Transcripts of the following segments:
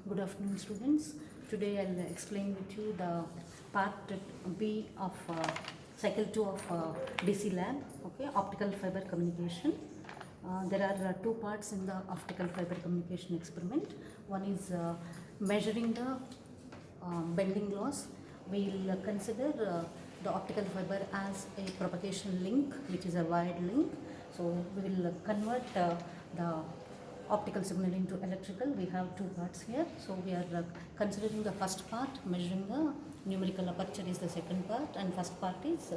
Good afternoon, students. Today I'll explain with you the part B of cycle 2 of DC lab, okay, optical fiber communication. There are two parts in the optical fiber communication experiment. One is measuring the bending loss. We'll consider the optical fiber as a propagation link, which is a wired link. So we will convert the optical signal into electrical. We have two parts here. So we are considering the first part, measuring the numerical aperture is the second part, and first part is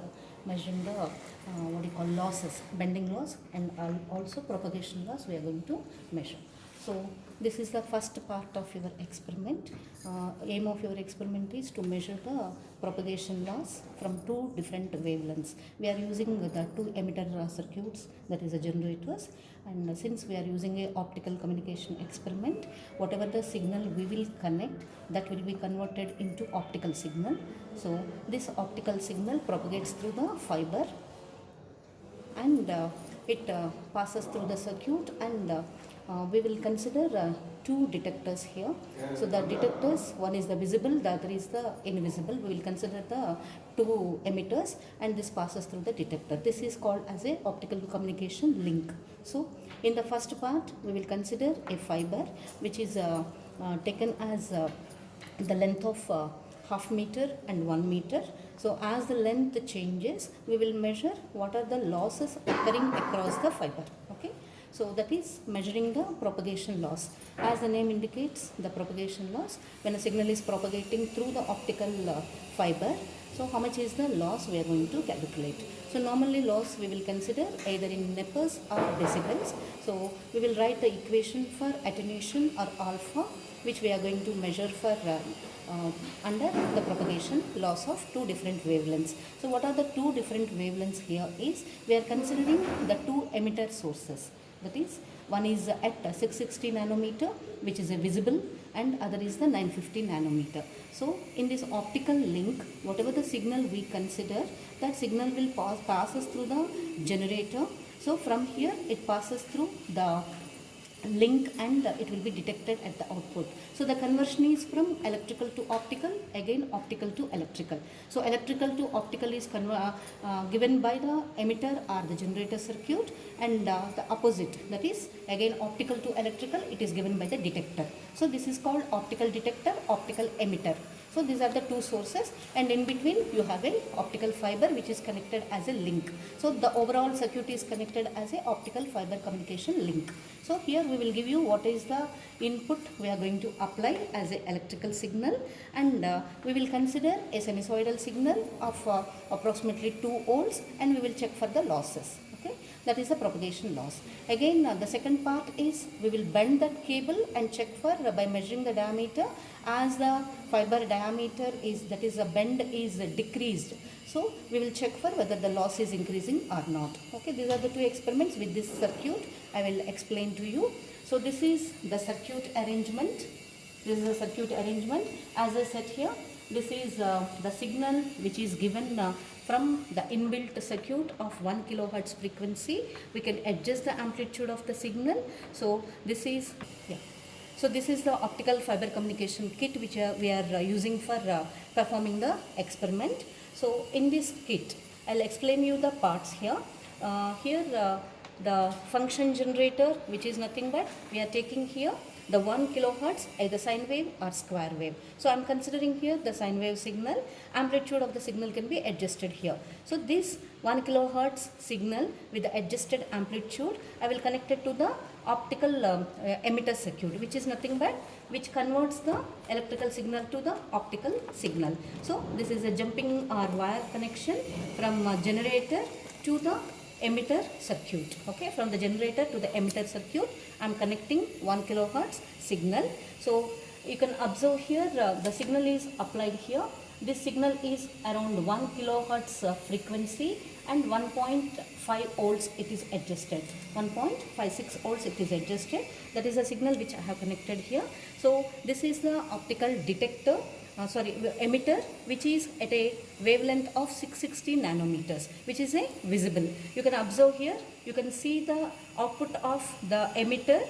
measuring the what you call losses, bending loss, and also propagation loss we are going to measure. So this is the first part of your experiment. Aim of your experiment is to measure the propagation loss from two different wavelengths. We are using the two emitter circuits, that is the generators, and since we are using a optical communication experiment, whatever the signal we will connect, that will be converted into optical signal. So this optical signal propagates through the fiber, and it passes through the circuit, and we will consider two detectors here. So the detectors, one is the visible, the other is the invisible. We will consider the two emitters, and this passes through the detector. This is called as a optical communication link. So in the first part we will consider a fiber which is taken as the length of half meter and 1 meter. So as the length changes, we will measure what are the losses occurring across the fiber. Okay. So that is measuring the propagation loss. As the name indicates, the propagation loss, when a signal is propagating through the optical fiber, so how much is the loss we are going to calculate. So normally loss we will consider either in nepers or decibels. So we will write the equation for attenuation or alpha, which we are going to measure for under the propagation loss of two different wavelengths. So what are the two different wavelengths here is, we are considering the two emitter sources. That is, one is at 660 nanometer, which is a visible, and other is the 950 nanometer. So in this optical link, whatever the signal we consider, that signal will passes through the generator. So from here it passes through the link, and it will be detected at the output. So the conversion is from electrical to optical, again optical to electrical. So electrical to optical is given by the emitter or the generator circuit, and the opposite, that is again optical to electrical, it is given by the detector. So this is called optical detector, optical emitter. So these are the two sources, and in between you have a optical fiber which is connected as a link. So the overall circuit is connected as a optical fiber communication link. So here we will give you what is the input we are going to apply as a electrical signal, and we will consider a sinusoidal signal of approximately 2 volts, and we will check for the losses. Okay, that is the propagation loss. Again the second part is, we will bend that cable and check for by measuring the diameter. As the fiber diameter is, that is a bend is decreased, so we will check for whether the loss is increasing or not. Okay, these are the two experiments with this circuit I will explain to you. So this is the circuit arrangement. This is the circuit arrangement. As I said here, this is the signal which is given from the inbuilt circuit of 1 kilohertz frequency. We can adjust the amplitude of the signal. So this is, yeah. So this is the optical fiber communication kit which we are using for performing the experiment. So in this kit, I'll explain you the parts here. The function generator, which is nothing but, we are taking here the 1 kilohertz, either sine wave or square wave. So I am considering here the sine wave signal. Amplitude of the signal can be adjusted here. So this 1 kilohertz signal with the adjusted amplitude, I will connect it to the optical emitter circuit, which is nothing but, which converts the electrical signal to the optical signal. So this is a jumping or wire connection from generator to the emitter circuit. Okay, from the generator to the emitter circuit, I am connecting 1 kilohertz signal. So you can observe here the signal is applied here. This signal is around 1 kilohertz frequency, and 1.5 volts it is adjusted. 1.56 volts it is adjusted. That is the signal which I have connected here. So this is the optical detector. emitter which is at a wavelength of 660 nanometers, which is a visible. You can observe here, you can see the output of the emitter.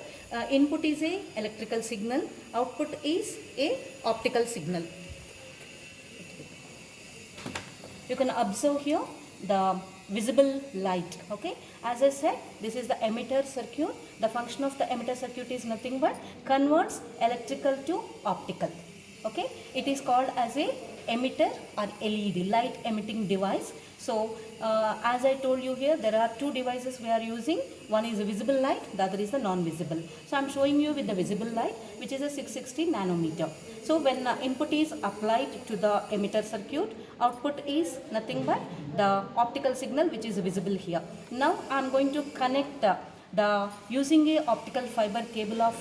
Input is a electrical signal, output is a optical signal. You can observe here the visible light. Okay, as I said, this is the emitter circuit. The function of the emitter circuit is nothing but converts electrical to optical. Okay, it is called as a emitter or LED, light emitting device. So as I told you here, there are two devices we are using. One is a visible light, the other is the non-visible. So I am showing you with the visible light, which is a 660 nanometer. So when input is applied to the emitter circuit, output is nothing but the optical signal which is visible here. Now I am going to connect using a optical fiber cable of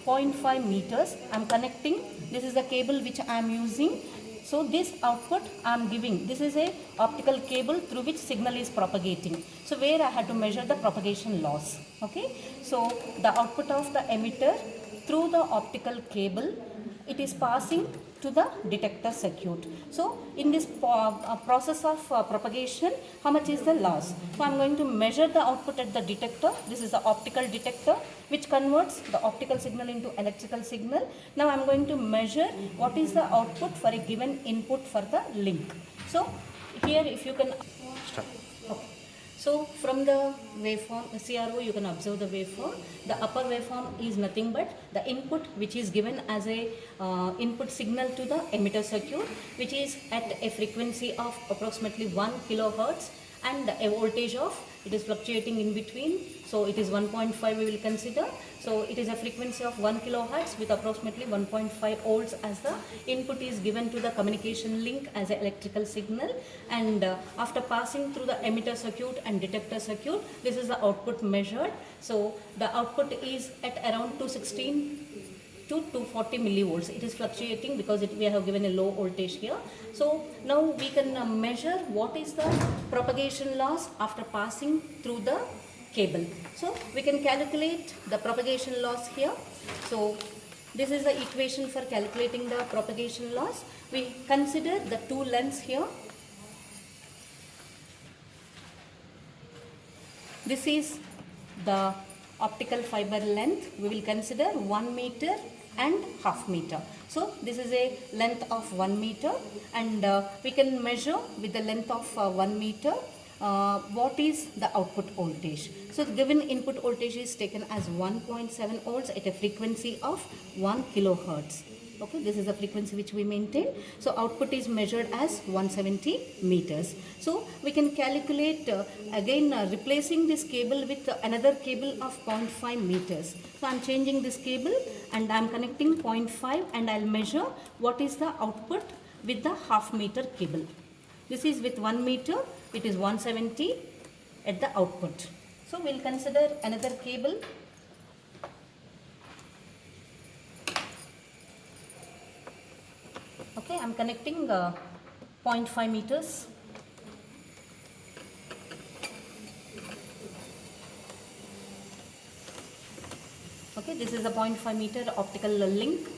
0.5 meters. I am connecting. This is the cable which I am using. So this output I am giving. This is a optical cable through which signal is propagating. So where I had to measure the propagation loss. Okay. So the output of the emitter through the optical cable, it is passing to the detector circuit. So in this process of propagation, how much is the loss? So I am going to measure the output at the detector. This is the optical detector which converts the optical signal into electrical signal. Now I am going to measure what is the output for a given input for the link. So here if you can start. Okay. So from the waveform, CRO, you can observe the waveform. The upper waveform is nothing but the input which is given as a input signal to the emitter circuit, which is at a frequency of approximately 1 kilohertz and a voltage of, it is fluctuating in between. So it is 1.5 we will consider. So it is a frequency of 1 kilohertz with approximately 1.5 volts as the input is given to the communication link as an electrical signal, and after passing through the emitter circuit and detector circuit, this is the output measured. So the output is at around 216 to 240 millivolts. It is fluctuating because we have given a low voltage here. So now we can measure what is the propagation loss after passing through the cable. So we can calculate the propagation loss here. So this is the equation for calculating the propagation loss. We consider the two lengths here. This is the optical fiber length. We will consider 1 meter and half meter. So this is a length of 1 meter, and we can measure with the length of 1 meter what is the output voltage. So the given input voltage is taken as 1.7 volts at a frequency of 1 kilohertz. Okay, this is the frequency which we maintain. So output is measured as 170 meters. So we can calculate again replacing this cable with another cable of 0.5 meters. So I am changing this cable and I am connecting 0.5 and I will measure what is the output with the half meter cable. This is with 1 meter, it is 170 at the output. So we will consider another cable. Okay, I am connecting 0.5 meters. Okay, this is a 0.5 meter optical link.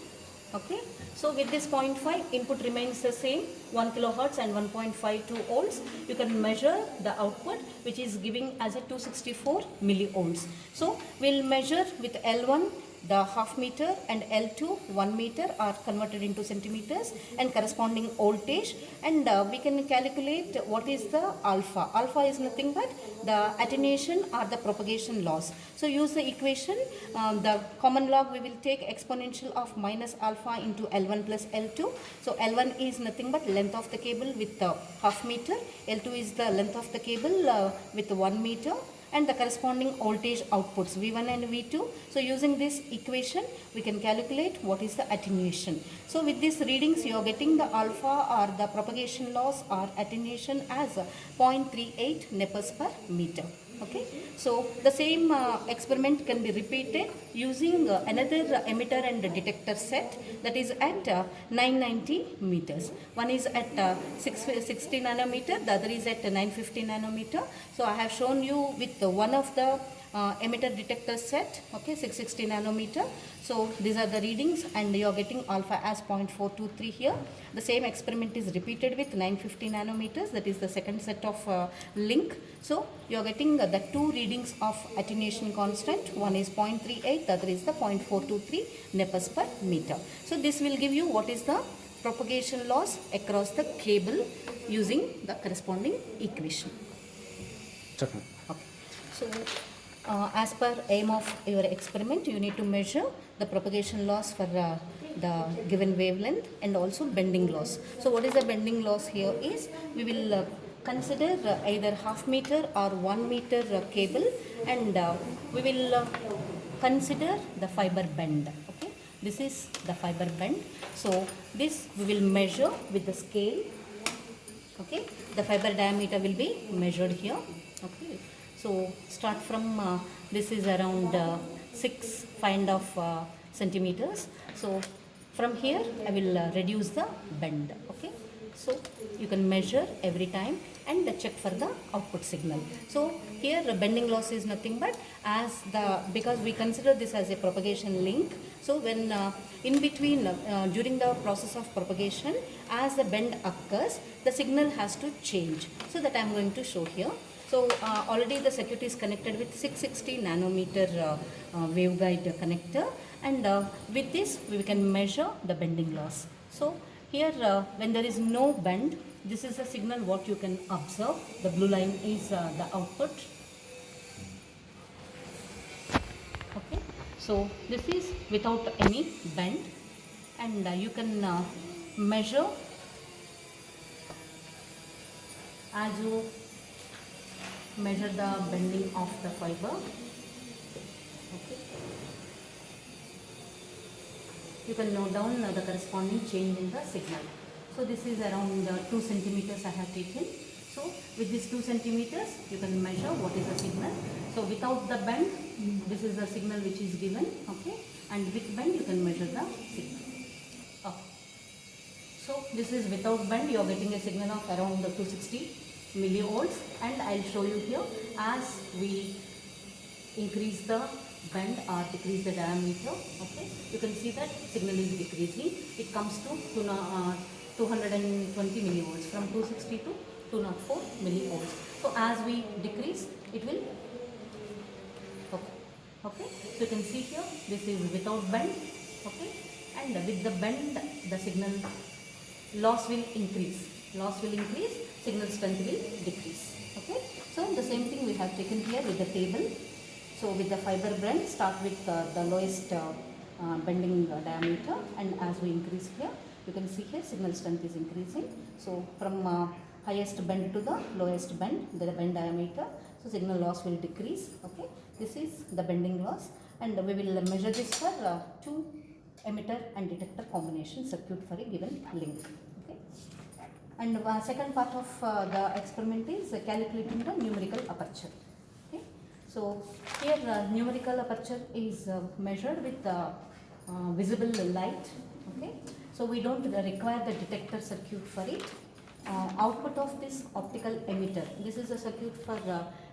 Okay, so with this 0.5 input remains the same, 1 kilohertz and 1.52 volts. You can measure the output which is giving as a 264 millivolts. So we will measure with L1 the half meter and L2 1 meter are converted into centimeters and corresponding voltage, and we can calculate what is the alpha. Alpha is nothing but the attenuation or the propagation loss. So use the equation, the common log we will take exponential of minus alpha into L1 plus L2. So L1 is nothing but length of the cable with the half meter, L2 is the length of the cable with 1 meter, and the corresponding voltage outputs V1 and V2. So using this equation we can calculate what is the attenuation. So with these readings you are getting the alpha or the propagation loss or attenuation as 0.38 nepers per meter. Okay, so the same experiment can be repeated using another emitter and detector set that is at 990 meters. One is at 660 nanometer, the other is at 950 nanometer. So I have shown you with one of the emitter detector set, okay, 660 nanometer. So these are the readings, and you are getting alpha as 0.423 here. The same experiment is repeated with 950 nanometers, that is the second set of link. So you are getting the two readings of attenuation constant. One is 0.38, the other is the 0.423 nepers per meter. So this will give you what is the propagation loss across the cable using the corresponding equation. Okay. So as per aim of your experiment, you need to measure the propagation loss for the given wavelength and also bending loss. So what is the bending loss here is, we will consider either half meter or 1 meter cable, and we will consider the fiber bend. Okay, this is the fiber bend. So this we will measure with the scale. Okay, the fiber diameter will be measured here. Okay, so start from this is around 6 centimeters. So from here I will reduce the bend. Okay, so you can measure every time and check for the output signal. So here the bending loss is nothing but, because we consider this as a propagation link. So when in between during the process of propagation, as the bend occurs, the signal has to change. So that I am going to show here. So already the circuit is connected with 660 nanometer waveguide connector, and with this we can measure the bending loss. So here when there is no bend, this is the signal what you can observe. The blue line is the output. Okay, so this is without any bend, and you can measure as you measure the bending of the fiber. Okay, you can note down the corresponding change in the signal. So this is around 2 centimeters I have taken. So with this 2 centimeters you can measure what is the signal. So without the bend, this is the signal which is given. Okay, and with bend you can measure the signal. Okay. So this is without bend, you are getting a signal of around 260 millivolts, and I will show you here as we increase the bend or decrease the diameter. Okay, you can see that signal is decreasing. It comes to 220 millivolts, from 260 to 204 millivolts. So as we decrease, it will okay. So you can see here, this is without bend. Okay, and with the bend, the signal loss will increase. Signal strength will decrease. Okay, so the same thing we have taken here with the table. So with the fiber bend, start with the lowest bending diameter, and as we increase here, you can see here signal strength is increasing. So from highest bend to the lowest bend, the bend diameter, so signal loss will decrease. Okay, this is the bending loss, and we will measure this for two emitter and detector combination circuit for a given link. Okay, and second part of the experiment is calculating the numerical aperture. Okay, so here numerical aperture is measured with visible light. Okay, so we don't require the detector circuit for it. Output of this optical emitter, this is a circuit for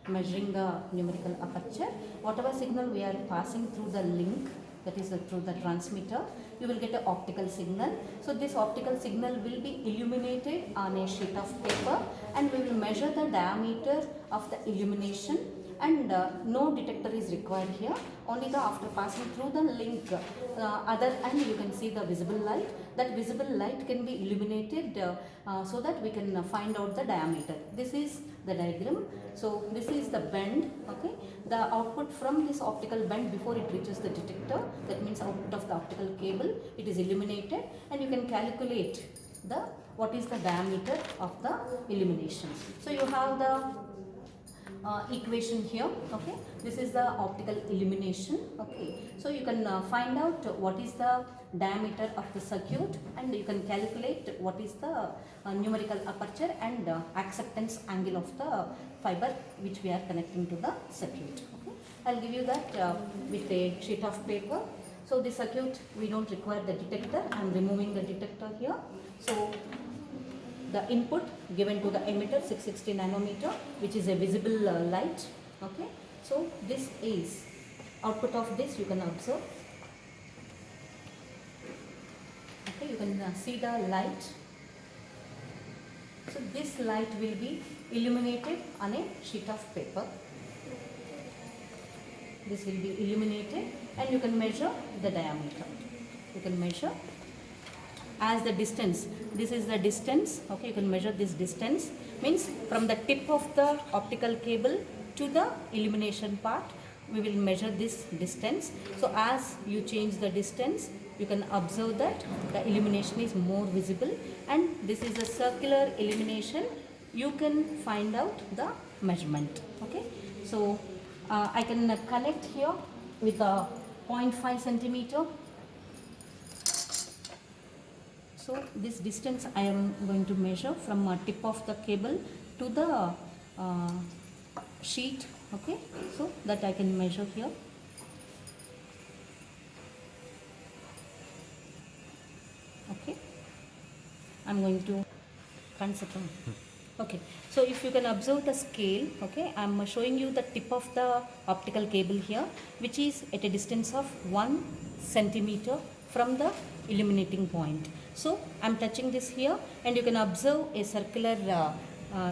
measuring the numerical aperture. Whatever signal we are passing through the link, that is through the transmitter, you will get an optical signal. So this optical signal will be illuminated on a sheet of paper, and we will measure the diameter of the illumination, and no detector is required here. Only after passing through the link, other end you can see the visible light. That visible light can be illuminated so that we can find out the diameter. This is the diagram. So this is the bend. Okay, the output from this optical bend before it reaches the detector, that means output of the optical cable, it is illuminated, and you can calculate what is the diameter of the illumination. So you have the equation here. Okay, this is the optical illumination. Okay, so you can find out what is the diameter of the circuit, and you can calculate what is the numerical aperture and acceptance angle of the fiber which we are connecting to the circuit. Okay, I'll give you that with a sheet of paper. So the circuit, we don't require the detector. I'm removing the detector here. So the input given to the emitter 660 nanometer, which is a visible light. Okay. So this is output of this, you can observe. Okay, you can see the light. So this light will be illuminated on a sheet of paper. This will be illuminated and you can measure the diameter. You can measure as the distance. This is the distance. Okay, you can measure this distance. Means from the tip of the optical cable to the illumination part, we will measure this distance. So as you change the distance, you can observe that the illumination is more visible, and this is a circular illumination. You can find out the measurement. Okay, so I can connect here with a 0.5 centimeter. So this distance I am going to measure from a tip of the cable to the sheet. Okay, so that I can measure here. Okay, I'm going to consider. Okay, so if you can observe the scale, okay, I'm showing you the tip of the optical cable here, which is at a distance of 1 centimeter from the illuminating point. So I'm touching this here, and you can observe a circular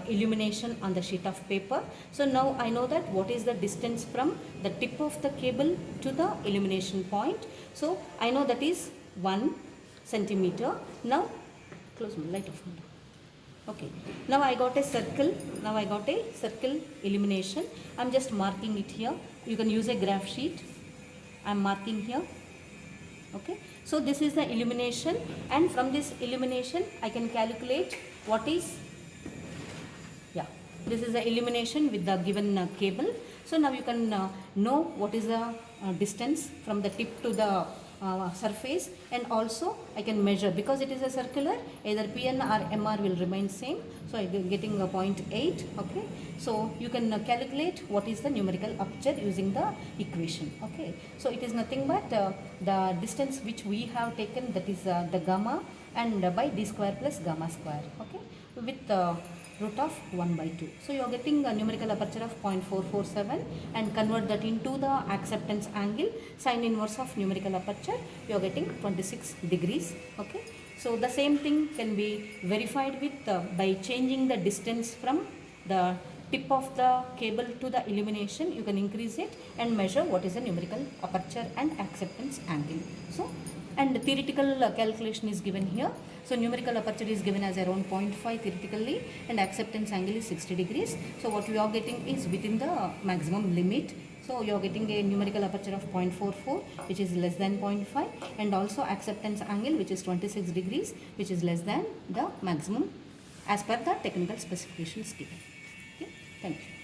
illumination on the sheet of paper. So now I know that what is the distance from the tip of the cable to the illumination point. So I know that is 1 centimeter. Now close my light off. Okay, now I got a circle. Now I got a circle illumination. I'm just marking it here. You can use a graph sheet. I'm marking here. Okay, so this is the illumination, and from this illumination I can calculate what is, yeah, this is the illumination with the given cable. So now you can know what is the distance from the tip to the surface, and also I can measure, because it is a circular, either PN or MR will remain same. So I am getting a 0.8. Okay, so you can calculate what is the numerical aperture using the equation. Okay, so it is nothing but the distance which we have taken, that is the gamma, and by d square plus gamma square. Okay, with root of 1 by 2. So you are getting a numerical aperture of 0.447, and convert that into the acceptance angle, sine inverse of numerical aperture, you are getting 26 degrees. Okay, so the same thing can be verified with by changing the distance from the tip of the cable to the illumination. You can increase it and measure what is the numerical aperture and acceptance angle. So, and the theoretical calculation is given here. So numerical aperture is given as around 0.5 theoretically, and acceptance angle is 60 degrees. So what we are getting is within the maximum limit. So you are getting a numerical aperture of 0.44, which is less than 0.5, and also acceptance angle, which is 26 degrees, which is less than the maximum as per the technical specifications given. Okay, thank you.